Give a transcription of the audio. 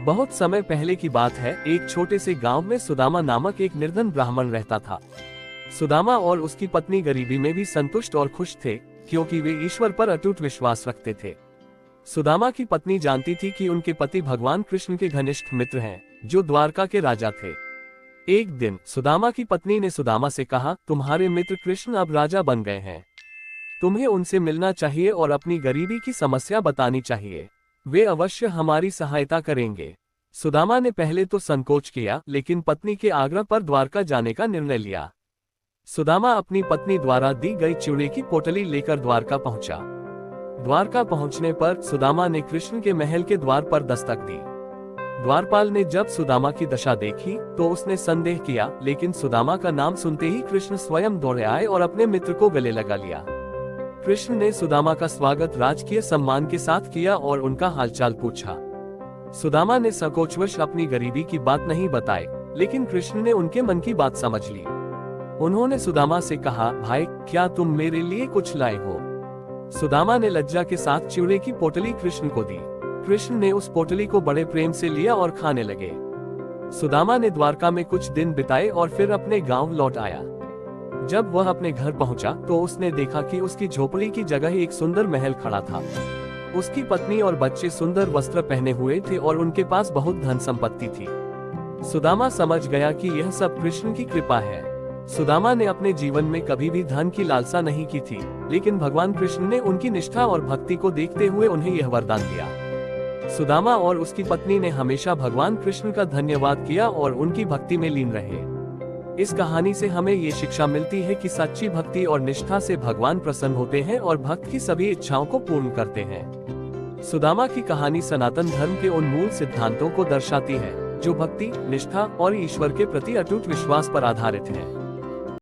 बहुत समय पहले की बात है। एक छोटे से गांव में सुदामा नामक एक निर्धन ब्राह्मण रहता था। सुदामा और उसकी पत्नी गरीबी में भी संतुष्ट और खुश थे, क्योंकि वे ईश्वर पर अटूट विश्वास रखते थे। सुदामा की पत्नी जानती थी कि उनके पति भगवान कृष्ण के घनिष्ठ मित्र हैं, जो द्वारका के राजा थे। एक दिन सुदामा की पत्नी ने सुदामा से कहा, तुम्हारे मित्र कृष्ण अब राजा बन गए हैं। तुम्हें उनसे मिलना चाहिए और अपनी गरीबी की समस्या बतानी चाहिए। वे अवश्य हमारी सहायता करेंगे। सुदामा ने पहले तो संकोच किया, लेकिन पत्नी के आग्रह पर द्वारका जाने का निर्णय लिया। सुदामा अपनी पत्नी द्वारा दी गई चिड़े की पोटली लेकर द्वारका पहुंचा। द्वारका पहुंचने पर सुदामा ने कृष्ण के महल के द्वार पर दस्तक दी। द्वारपाल ने जब सुदामा की दशा देखी तो उसने संदेह किया, लेकिन सुदामा का नाम सुनते ही कृष्ण स्वयं दौड़े आए और अपने मित्र को गले लगा लिया। कृष्ण ने सुदामा का स्वागत राजकीय सम्मान के साथ किया और उनका हालचाल पूछा। सुदामा ने संकोचवश अपनी गरीबी की बात नहीं बताई, लेकिन कृष्ण ने उनके मन की बात समझ ली। उन्होंने सुदामा से कहा, भाई, क्या तुम मेरे लिए कुछ लाए हो? सुदामा ने लज्जा के साथ चिड़े की पोटली कृष्ण को दी। कृष्ण ने उस पोटली को बड़े प्रेम से लिया और खाने लगे। सुदामा ने द्वारका में कुछ दिन बिताए और फिर अपने गांव लौट आया। जब वह अपने घर पहुंचा तो उसने देखा कि उसकी झोपड़ी की जगह एक सुंदर महल खड़ा था। उसकी पत्नी और बच्चे सुंदर वस्त्र पहने हुए थे और उनके पास बहुत धन संपत्ति थी। सुदामा समझ गया कि यह सब कृष्ण की कृपा है। सुदामा ने अपने जीवन में कभी भी धन की लालसा नहीं की थी, लेकिन भगवान कृष्ण ने उनकी निष्ठा और भक्ति को देखते हुए उन्हें यह वरदान दिया। सुदामा और उसकी पत्नी ने हमेशा भगवान कृष्ण का धन्यवाद किया और उनकी भक्ति में लीन रहे। इस कहानी से हमें ये शिक्षा मिलती है कि सच्ची भक्ति और निष्ठा से भगवान प्रसन्न होते हैं और भक्त की सभी इच्छाओं को पूर्ण करते हैं। सुदामा की कहानी सनातन धर्म के उन मूल सिद्धांतों को दर्शाती है, जो भक्ति, निष्ठा और ईश्वर के प्रति अटूट विश्वास पर आधारित है।